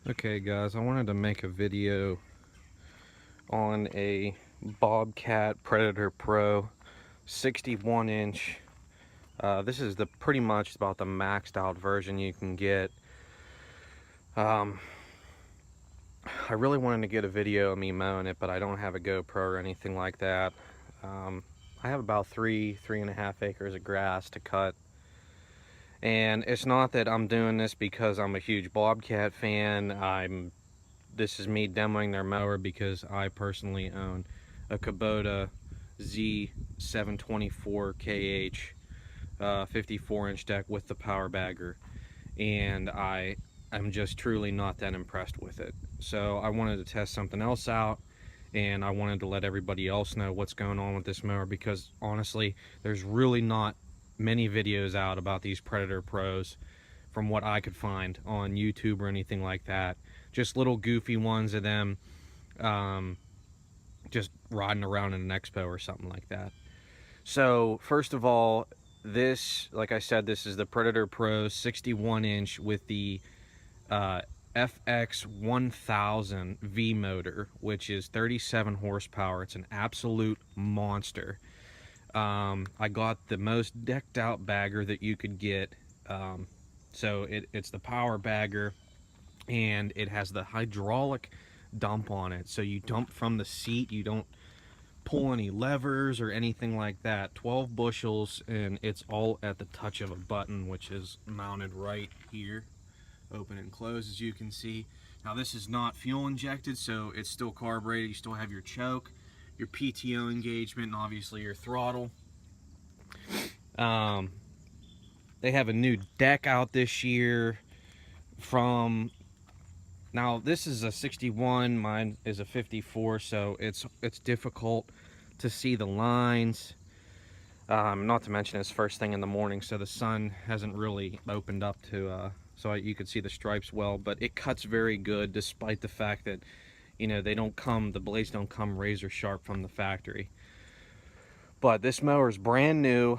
Okay guys, I wanted to make a video on a BobCat Predator Pro 61 inch. This is the pretty much about the maxed out version you can get. I really wanted to get a video of me mowing it, but I don't have a GoPro or anything like that. I have about three and a half acres of grass to cut. And it's not that I'm doing this because I'm a huge BobCat fan. This is me demoing their mower because I personally own a Kubota Z724KH 54-inch deck with the power bagger, and I'm just truly not that impressed with it. So I wanted to test something else out, and I wanted to let everybody else know what's going on with this mower, because honestly there's really not many videos out about these Predator Pros from what I could find on YouTube or anything like that. Just little goofy ones of them just riding around in an expo or something like that. So first of all, this, like I said, this is the Predator Pro 61 inch with the FX1000V motor, which is 37 horsepower. It's an absolute monster. I got the most decked out bagger that you could get. So it's the power bagger, and it has the hydraulic dump on it. So you dump from the seat, you don't pull any levers or anything like that. 12 bushels, and it's all at the touch of a button, which is mounted right here. Open and close, as you can see. Now this is not fuel injected, so it's still carbureted. You still have your choke, your PTO engagement, and obviously your throttle. They have a new deck out this year from, now this is a 61, mine is a 54, so it's difficult to see the lines. Not to mention it's first thing in the morning, so the sun hasn't really opened up to so you could see the stripes well, but it cuts very good, despite the fact that, you know, the blades don't come razor sharp from the factory. But this mower is brand new.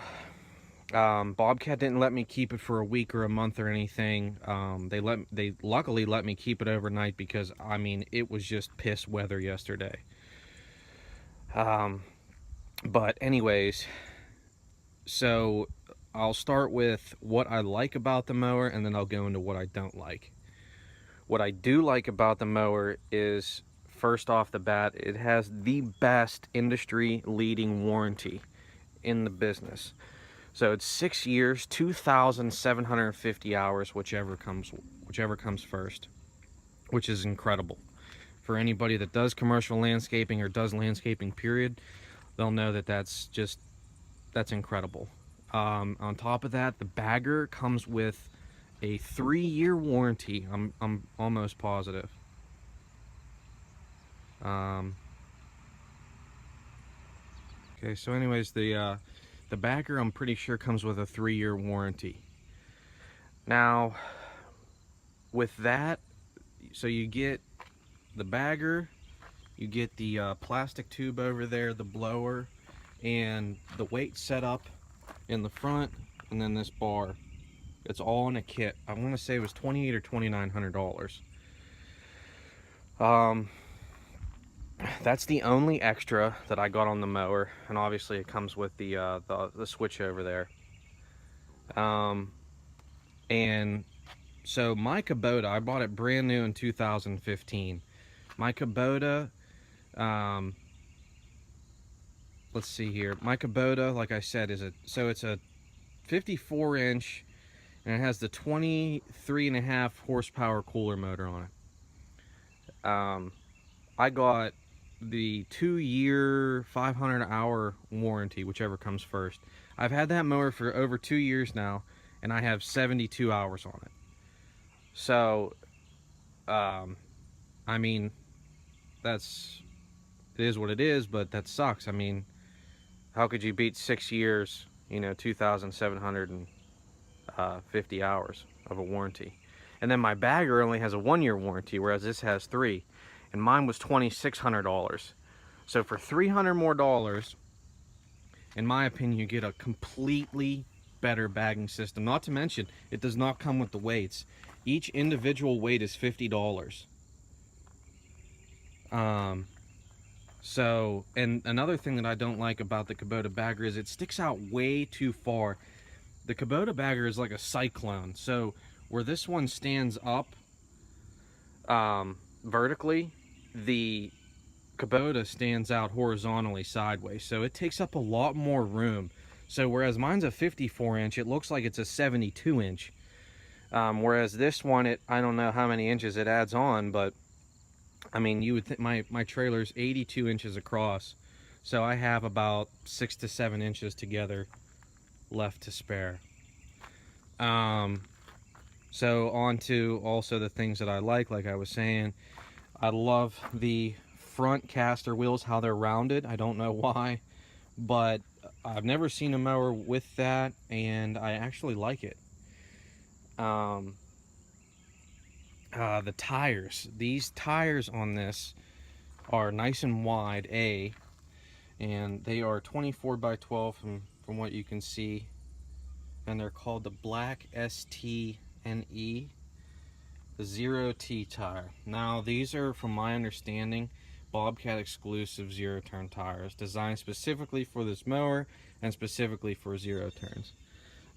BobCat didn't let me keep it for a week or a month or anything. They luckily let me keep it overnight, because I mean, it was just piss weather yesterday. But anyways, so I'll start with what I like about the mower, and then I'll go into what I don't like. What I do like about the mower is, first off the bat, it has the best industry leading warranty in the business. So it's 6 years, 2,750 hours, whichever comes first, which is incredible. For anybody that does commercial landscaping or does landscaping period, they'll know that that's incredible. On top of that, the bagger comes with a 3-year warranty. I'm almost positive. Okay, so anyways, the bagger, I'm pretty sure, comes with a 3-year warranty. Now, with that, so you get the bagger, you get the plastic tube over there, the blower, and the weight setup in the front, and then this bar. It's all in a kit. I want to say it was $2,800 or $2,900. That's the only extra that I got on the mower, and obviously it comes with the switch over there. And so my Kubota, I bought it brand new in 2015. My Kubota, let's see here. My Kubota, like I said, it's a 54 inch, and it has the 23.5 horsepower cooler motor on it. I got the 2-year 500-hour warranty, whichever comes first. I've had that mower for over 2 years now, and I have 72 hours on it. So I mean, it is what it is, but that sucks. I mean, how could you beat 6 years, you know, 2,750 hours of a warranty? And then my bagger only has a 1-year warranty, whereas this has 3. And mine was $2,600. So for $300 more, in my opinion, you get a completely better bagging system. Not to mention, it does not come with the weights. Each individual weight is $50. So, and another thing that I don't like about the Kubota bagger is it sticks out way too far. The Kubota bagger is like a cyclone. So where this one stands up vertically, the Kubota stands out horizontally sideways. So it takes up a lot more room. So whereas mine's a 54 inch, it looks like it's a 72 inch. Whereas this one, I don't know how many inches it adds on, but I mean, you would think my trailer's 82 inches across, so I have about 6 to 7 inches together left to spare. So on to also the things that I like I was saying, I love the front caster wheels, how they're rounded. I don't know why, but I've never seen a mower with that, and I actually like it. The tires. These tires on this are nice and wide, and they are 24 by 12 from what you can see, and they're called the Black STNE, the 0T tire. Now these are, from my understanding, BobCat exclusive zero turn tires, designed specifically for this mower and specifically for zero turns.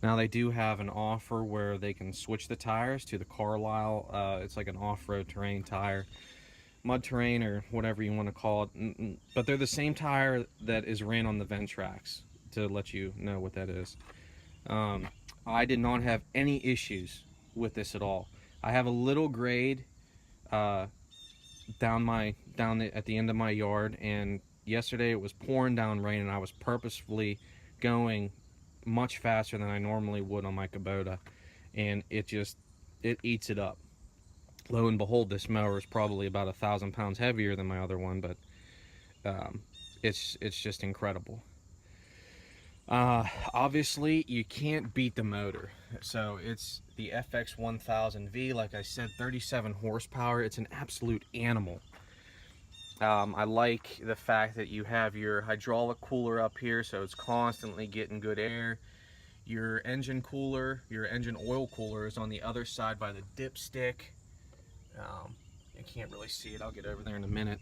Now they do have an offer where they can switch the tires to the Carlisle. It's like an off-road terrain tire, mud terrain, or whatever you want to call it. But they're the same tire that is ran on the Ventrax, to let you know what that is. I did not have any issues with this at all. I have a little grade at the end of my yard, and yesterday it was pouring down rain, and I was purposefully going much faster than I normally would on my Kubota, and it eats it up. Lo and behold, this mower is probably about 1,000 pounds heavier than my other one, but it's just incredible. Obviously you can't beat the motor. So it's the FX1000V, like I said, 37 horsepower. It's an absolute animal. I like the fact that you have your hydraulic cooler up here, so it's constantly getting good air. Your engine cooler, your engine oil cooler, is on the other side by the dipstick. I can't really see it. I'll get over there in a minute.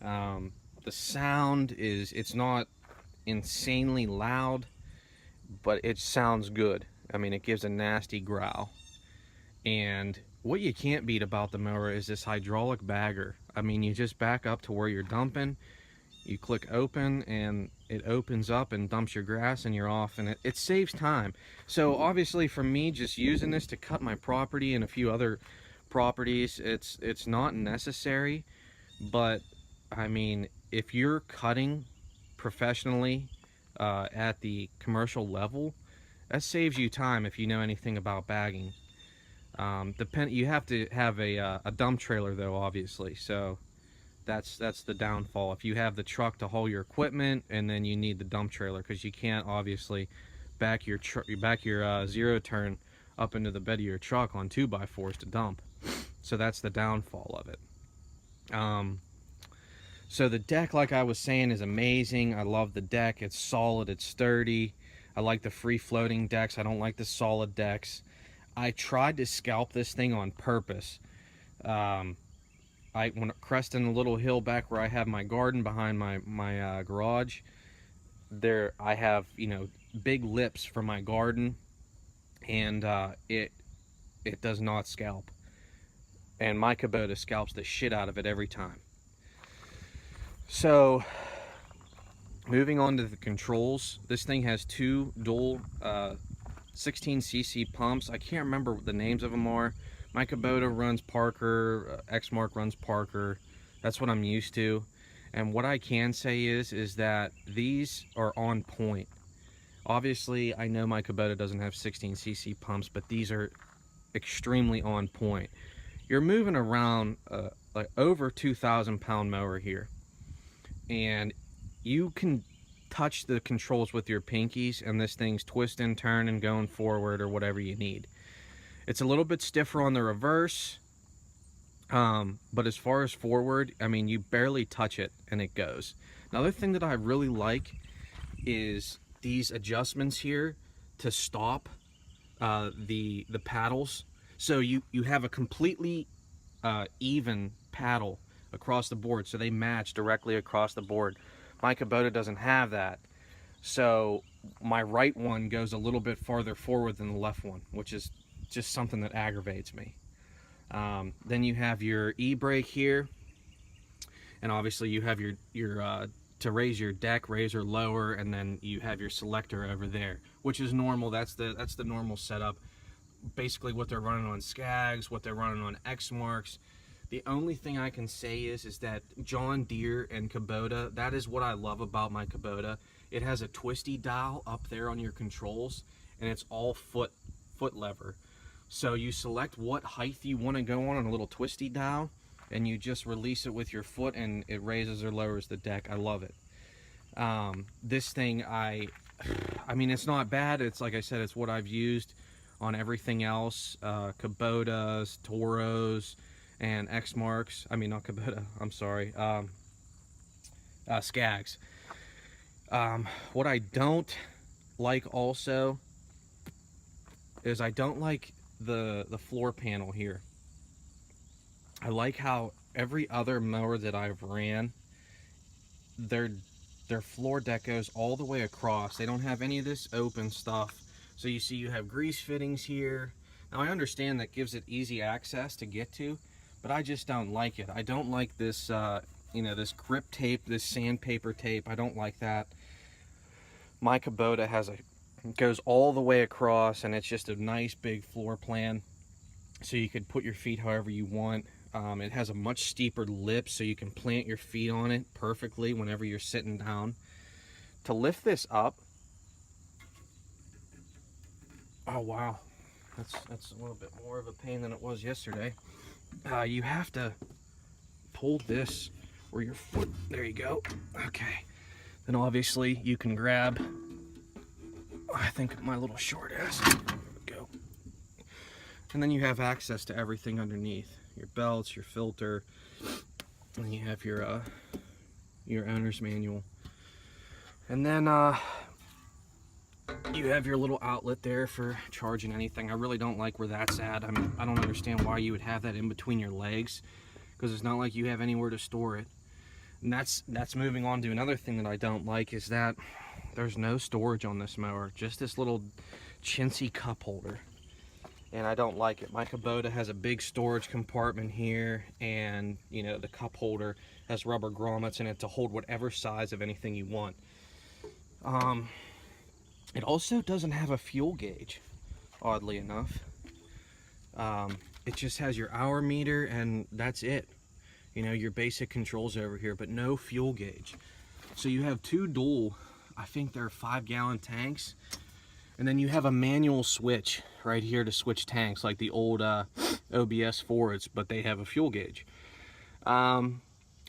The sound it's not insanely loud, but it sounds good. I mean, it gives a nasty growl. And what you can't beat about the mower is this hydraulic bagger. I mean, you just back up to where you're dumping, you click open, and it opens up and dumps your grass, and you're off, and it saves time. So obviously for me, just using this to cut my property and a few other properties, it's not necessary. But I mean, if you're cutting professionally at the commercial level, that saves you time if you know anything about bagging. You have to have a dump trailer though, obviously, so that's the downfall. If you have the truck to haul your equipment, and then you need the dump trailer, because you can't obviously back your zero turn up into the bed of your truck on 2x4s to dump. So that's the downfall of it. So the deck, like I was saying, is amazing. I love the deck. It's solid, it's sturdy. I like the free floating decks. I don't like the solid decks. I tried to scalp this thing on purpose. When cresting a little hill back where I have my garden behind my garage, there I have, you know, big lips for my garden, and it does not scalp. And my Kubota scalps the shit out of it every time. So moving on to the controls, this thing has two dual 16cc pumps. I can't remember what the names of them are. My Kubota runs Parker, Exmark runs Parker. That's what I'm used to. And what I can say is that these are on point. Obviously, I know my Kubota doesn't have 16cc pumps, but these are extremely on point. You're moving around like over 2,000 pound mower here, and you can touch the controls with your pinkies, and this thing's twisting, turning, going forward, or whatever you need. It's a little bit stiffer on the reverse, but as far as forward, I mean, you barely touch it and it goes. Another thing that I really like is these adjustments here to stop the paddles. So you have a completely even paddle across the board, so they match directly across the board. My Kubota doesn't have that, so my right one goes a little bit farther forward than the left one, which is just something that aggravates me. Then you have your e-brake here, and obviously you have your to raise your deck, raise or lower, and then you have your selector over there, which is normal. That's the normal setup. Basically what they're running on Skags, what they're running on Exmarks. The only thing I can say is that John Deere and Kubota, that is what I love about my Kubota. It has a twisty dial up there on your controls, and it's all foot lever. So you select what height you want to go on a little twisty dial, and you just release it with your foot, and it raises or lowers the deck. I love it. This thing, I mean, it's not bad. It's like I said, it's what I've used on everything else, Kubotas, Toros, and Exmarks. I mean, not Kubota, I'm sorry, Skags. What I don't like also is I don't like the floor panel here. I like how every other mower that I've ran, their floor deck goes all the way across. They don't have any of this open stuff. So you see you have grease fittings here. Now I understand that gives it easy access to get to, but I just don't like it. I don't like this, you know, this grip tape, this sandpaper tape. I don't like that. My Kubota goes all the way across, and it's just a nice big floor plan, so you could put your feet however you want. It has a much steeper lip, so you can plant your feet on it perfectly whenever you're sitting down. To lift this up, oh wow, that's a little bit more of a pain than it was yesterday. You have to pull this where your foot, there you go. Okay, then obviously you can grab, I think my little short ass, go. And then you have access to everything underneath, your belts, your filter, and you have your owner's manual. And then you have your little outlet there for charging anything. I really don't like where that's at. I mean, I don't understand why you would have that in between your legs, because it's not like you have anywhere to store it. And that's moving on to another thing that I don't like, is that there's no storage on this mower, just this little chintzy cup holder. And I don't like it. My Kubota has a big storage compartment here, and you know, the cup holder has rubber grommets in it to hold whatever size of anything you want. It also doesn't have a fuel gauge, oddly enough. It just has your hour meter, and that's it. You know, your basic controls over here, but no fuel gauge. So you have two dual, I think they're 5-gallon tanks, and then you have a manual switch right here to switch tanks, like the old OBS Fords, but they have a fuel gauge. I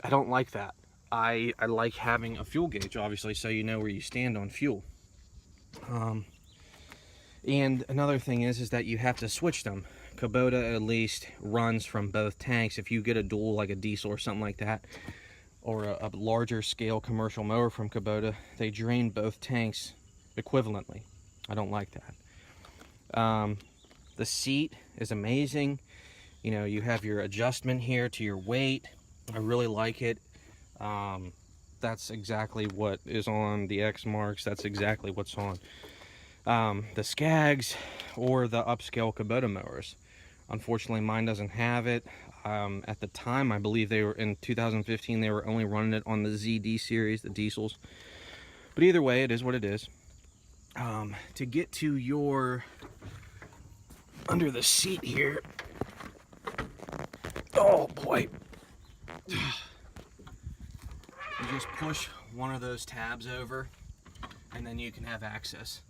don't like that. I like having a fuel gauge, obviously, so you know where you stand on fuel. And another thing is that you have to switch them. Kubota at least runs from both tanks. If you get a dual, like a diesel or something like that, or a larger scale commercial mower from Kubota, they drain both tanks equivalently. I don't like that. The seat is amazing. You know, you have your adjustment here to your weight. I really like it. That's exactly what is on the Exmarks. That's exactly what's on the Skags or the upscale Kubota mowers. Unfortunately, mine doesn't have it. At the time, I believe they were in 2015, they were only running it on the ZD series, the diesels. But either way, it is what it is. To get to your under the seat here, oh boy, you just push one of those tabs over, and then you can have access.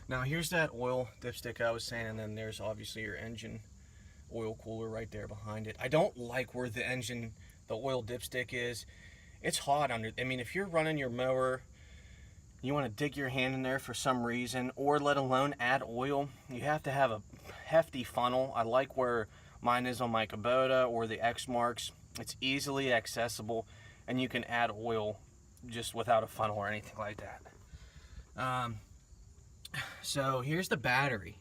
Now here's that oil dipstick I was saying, and then there's obviously your engine oil cooler right there behind it. I don't like where the oil dipstick is. It's hot under, I mean, if you're running your mower, you want to dig your hand in there for some reason, or let alone add oil, you have to have a hefty funnel. I like where mine is on my Kubota or the Exmarks. It's easily accessible, and you can add oil just without a funnel or anything like that. So here's the battery.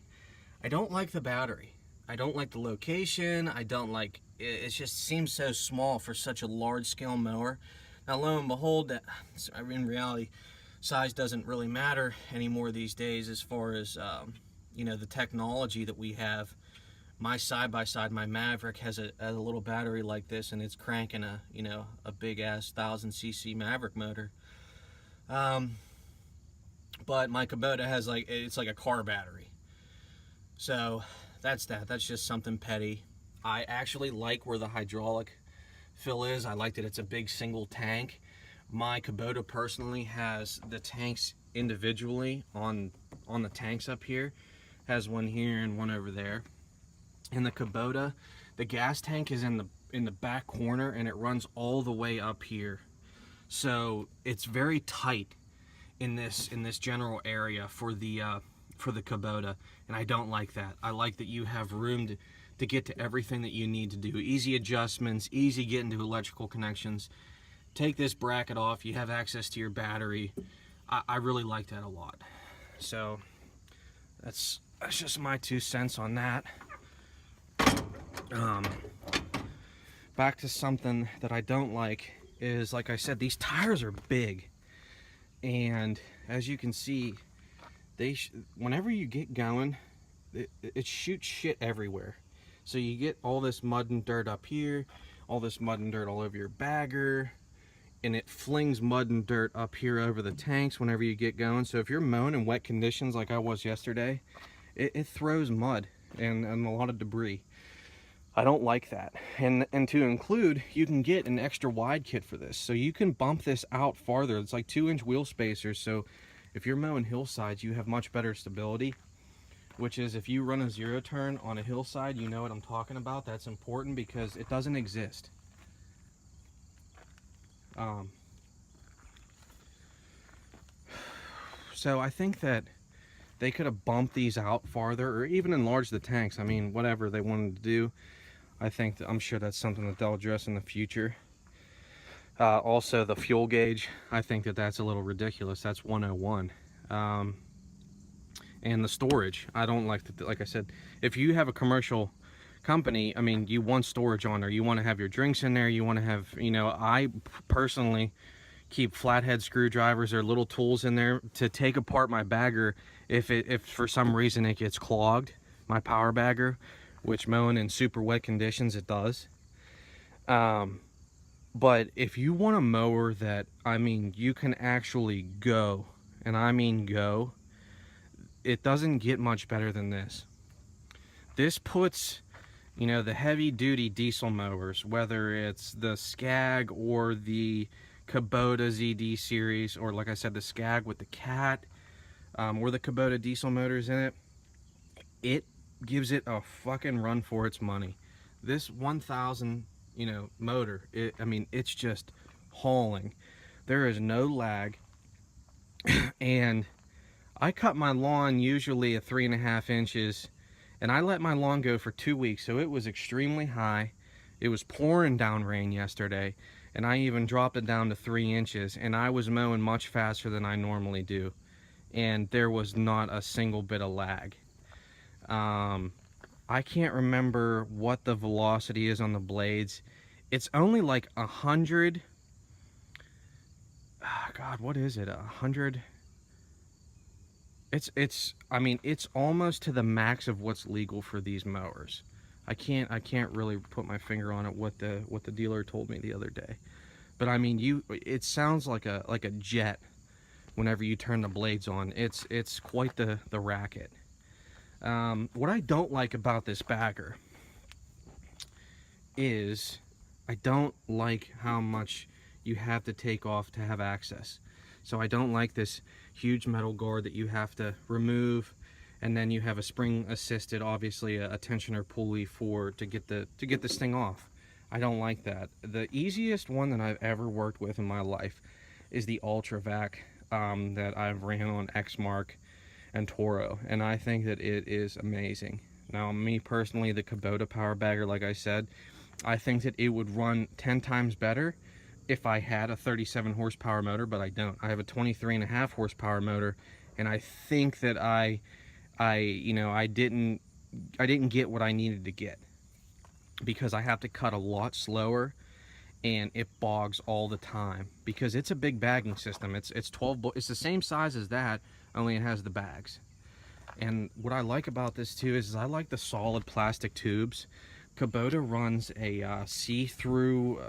I don't like the battery. I don't like the location. I don't like it. It just seems so small for such a large scale mower. Now, lo and behold, that in reality, size doesn't really matter anymore these days as far as you know, the technology that we have. My side-by-side, my Maverick, has a little battery like this, and it's cranking a, you know, a big ass 1000cc Maverick motor. But my Kubota has like, it's like a car battery. So that's that. That's just something petty. I actually like where the hydraulic fill is. I like that it's a big single tank. My Kubota personally has the tanks individually on the tanks up here. Has one here and one over there. In the Kubota, the gas tank is in the back corner, and it runs all the way up here. So it's very tight in this general area for the Kubota, and I don't like that. I like that you have room to get to everything that you need to do. Easy adjustments, easy getting to electrical connections. Take this bracket off, you have access to your battery. I really like that a lot. So that's just my 2 cents on that. Back to something that I don't like is, like I said, these tires are big, and as you can see, whenever you get going, it shoots shit everywhere. So you get all this mud and dirt up here, all this mud and dirt all over your bagger, and it flings mud and dirt up here over the tanks whenever you get going. So if you're mowing in wet conditions like I was yesterday, it throws mud and a lot of debris. I don't like that. And to include, you can get an extra wide kit for this. So you can bump this out farther. It's like 2-inch wheel spacers. So if you're mowing hillsides, you have much better stability, which is, if you run a 0 turn on a hillside, you know what I'm talking about. That's important because it doesn't exist. So I think that they could have bumped these out farther, or even enlarged the tanks. I mean, whatever they wanted to do. I'm sure that's something that they'll address in the future. Also, the fuel gauge, I think that's a little ridiculous. That's 101. And the storage, I don't like like I said, if you have a commercial company, I mean, you want storage on there. You want to have your drinks in there. You want to have, you know, I personally keep flathead screwdrivers or little tools in there to take apart my bagger if for some reason it gets clogged, my power bagger, which mowing in super wet conditions it does. But if you want a mower that, I mean, you can actually go, and I mean go, it doesn't get much better than this. This puts, you know, the heavy duty diesel mowers, whether it's the Skag or the Kubota ZD series, or like I said, the Skag with the cat, or the Kubota diesel motors in it, it gives it a fucking run for its money. This 1000, you know, motor, I mean, it's just hauling. There is no lag. And I cut my lawn usually at 3.5 inches, and I let my lawn go for 2 weeks, so it was extremely high. It was pouring down rain yesterday, and I even dropped it down to 3 inches, and I was mowing much faster than I normally do, and there was not a single bit of lag. I can't remember what the velocity is on the blades. It's only like 100. God, what is it? 100. I mean, it's almost to the max of what's legal for these mowers. I can't really put my finger on it what the dealer told me the other day. But I mean, it sounds like a jet whenever you turn the blades on. It's quite the racket. What I don't like about this bagger is I don't like how much you have to take off to have access. So I don't like this huge metal guard that you have to remove, and then you have a spring assisted, obviously a tensioner pulley to get this thing off. I don't like that. The easiest one that I've ever worked with in my life is the UltraVac that I've ran on Exmark and Toro, and I think that it is amazing. Now, me personally, the Kubota power bagger, like I said, I think that it would run 10 times better if I had a 37 horsepower motor, but I don't. I have a 23.5 horsepower motor, and I think that I didn't get what I needed to get, because I have to cut a lot slower and it bogs all the time because it's a big bagging system. It's 12, it's the same size as that, only it has the bags. And what I like about this too is I like the solid plastic tubes. Kubota runs a see-through,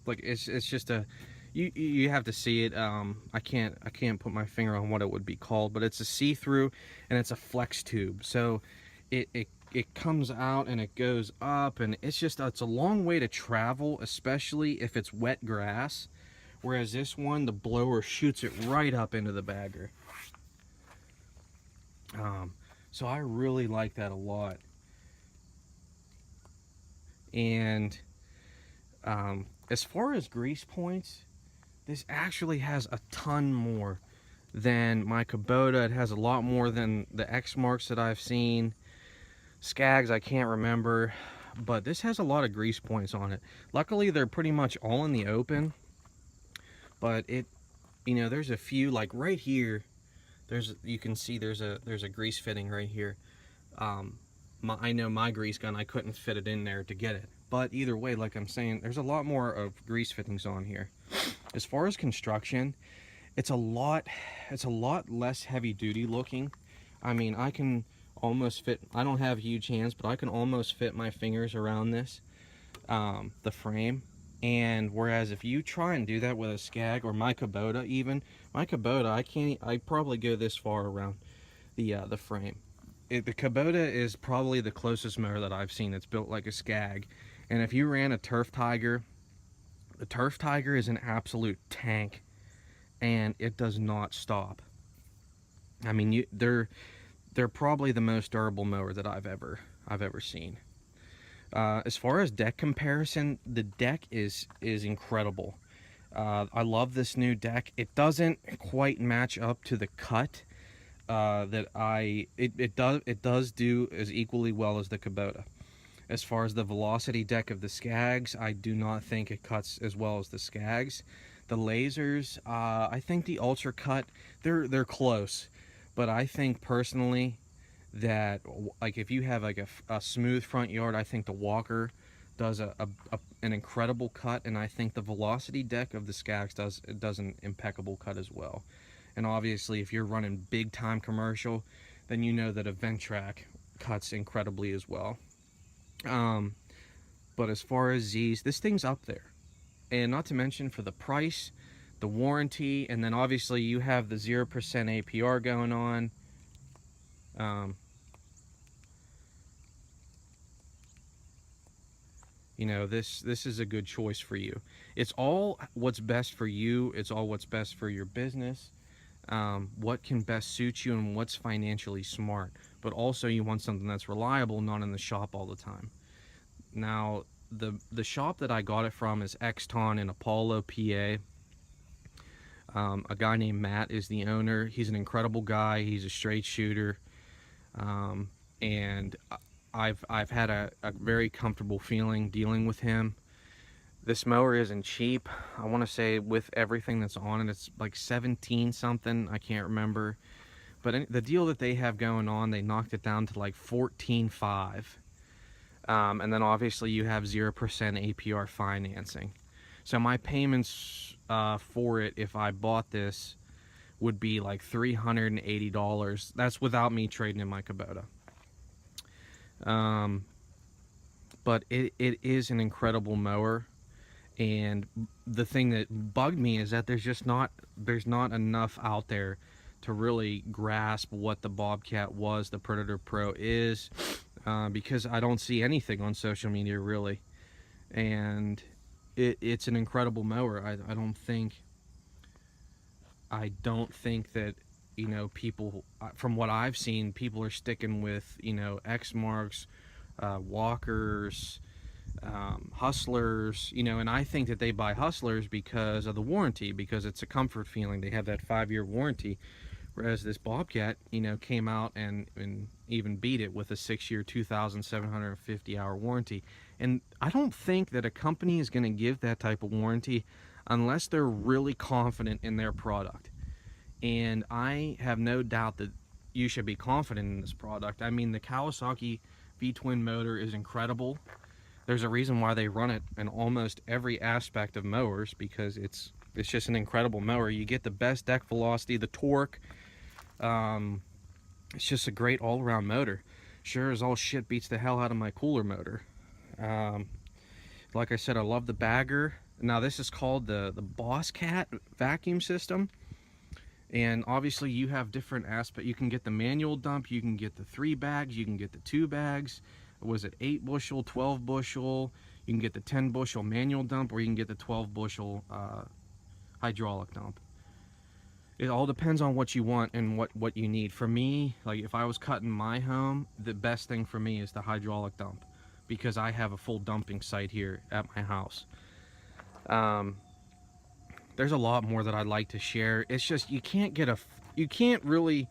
like it's just a, you have to see it. I can't put my finger on what it would be called, but it's a see-through and it's a flex tube. So it comes out and it goes up, and it's a long way to travel, especially if it's wet grass. Whereas this one, the blower shoots it right up into the bagger. So I really like that a lot. And as far as grease points, this actually has a ton more than my Kubota. It has a lot more than the X marks that I've seen. Skags, I can't remember, but this has a lot of grease points on it. Luckily, they're pretty much all in the open, but it, you know, there's a few, like right here, you can see there's a grease fitting right here. I know my grease gun, I couldn't fit it in there to get it, but either way, like I'm saying, there's a lot more of grease fittings on here. As far as construction, it's a lot less heavy duty looking. I mean, I can almost fit, I don't have huge hands, but I can almost fit my fingers around this, the frame. And whereas if you try and do that with a Skag or my Kubota, even my Kubota, I probably go this far around the frame. The Kubota is probably the closest mower that I've seen that's built like a Skag. And if you ran a Turf Tiger, the Turf Tiger is an absolute tank, and it does not stop. I mean, they're probably the most durable mower that I've ever seen. As far as deck comparison, the deck is incredible. I love this new deck. It doesn't quite match up to the cut it does do as equally well as the Kubota. As far as the velocity deck of the Skags, I do not think it cuts as well as the Skags. The lasers, I think the Ultra Cut, they're close, but I think personally that, like, if you have like a smooth front yard, I think the Walker does an incredible cut, and I think the velocity deck of the Skags does an impeccable cut as well. And obviously, if you're running big time commercial, then you know that a Ventrac cuts incredibly as well. But as far as Z's, this thing's up there. And not to mention, for the price, the warranty, and then obviously you have the 0% APR going on. You know, this is a good choice for you. It's all what's best for you. It's all what's best for your business. What can best suit you and what's financially smart. But also you want something that's reliable, not in the shop all the time. Now, the shop that I got it from is Exton in Apollo, PA. A guy named Matt is the owner. He's an incredible guy. He's a straight shooter. And I've had a very comfortable feeling dealing with him. This mower isn't cheap. I want to say with everything that's on it, it's like 17 something. I can't remember. But the deal that they have going on, they knocked it down to like 14.5. And then obviously you have 0% APR financing. So my payments for it, if I bought this, would be like $380. That's without me trading in my Kubota. But it is an incredible mower. And the thing that bugged me is that there's not enough out there to really grasp what the BobCat was, the Predator Pro is, because I don't see anything on social media really. And it's an incredible mower. I don't think that, you know, people, from what I've seen, people are sticking with, you know, X marks, Walkers, Hustlers, you know, and I think that they buy Hustlers because of the warranty, because it's a comfort feeling. They have that 5-year warranty, whereas this BobCat, you know, came out and even beat it with a 6-year 2,750 hour warranty. And I don't think that a company is going to give that type of warranty unless they're really confident in their product. And I have no doubt that you should be confident in this product. I mean, the Kawasaki V-twin motor is incredible. There's a reason why they run it in almost every aspect of mowers, because it's just an incredible mower. You get the best deck velocity, the torque. It's just a great all-around motor. Sure as all shit beats the hell out of my cooler motor. Like I said, I love the bagger. Now this is called the BobCat vacuum system. And obviously you have different aspects. You can get the manual dump, you can get the 3 bags, you can get the 2 bags. Was it 8 bushel, 12 bushel? You can get the 10 bushel manual dump, or you can get the 12 bushel hydraulic dump. It all depends on what you want and what you need. For me, like if I was cutting my home, the best thing for me is the hydraulic dump, because I have a full dumping site here at my house. There's a lot more that I'd like to share. It's just you can't really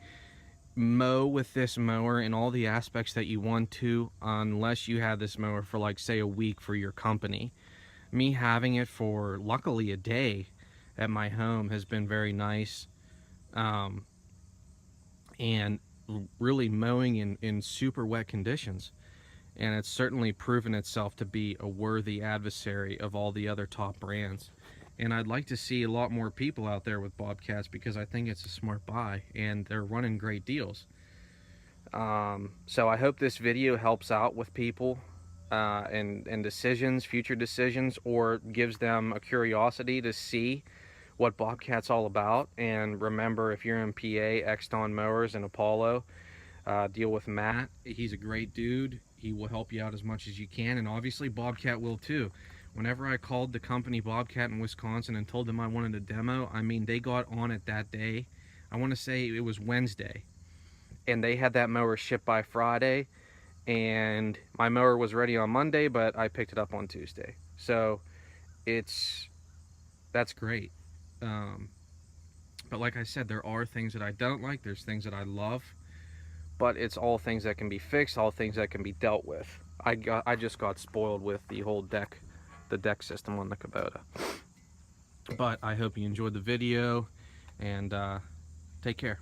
mow with this mower in all the aspects that you want to unless you have this mower for, like, say, a week for your company. Me having it for luckily a day at my home has been very nice, and really mowing in super wet conditions, and it's certainly proven itself to be a worthy adversary of all the other top brands. And I'd like to see a lot more people out there with Bobcats, because I think it's a smart buy and they're running great deals. So I hope this video helps out with people and decisions, future decisions, or gives them a curiosity to see what Bobcat's all about. And remember, if you're in PA, Exton Mowers and Apollo, deal with Matt. He's a great dude. He will help you out as much as you can, and obviously Bobcat will too. Whenever I called the company Bobcat in Wisconsin and told them I wanted a demo, I mean, they got on it that day. I want to say it was Wednesday, and they had that mower shipped by Friday, and my mower was ready on Monday, but I picked it up on Tuesday. So that's great. But like I said, there are things that I don't like, there's things that I love, but it's all things that can be fixed, all things that can be dealt with. I just got spoiled with the whole deck system on the Kubota. But I hope you enjoyed the video, and take care.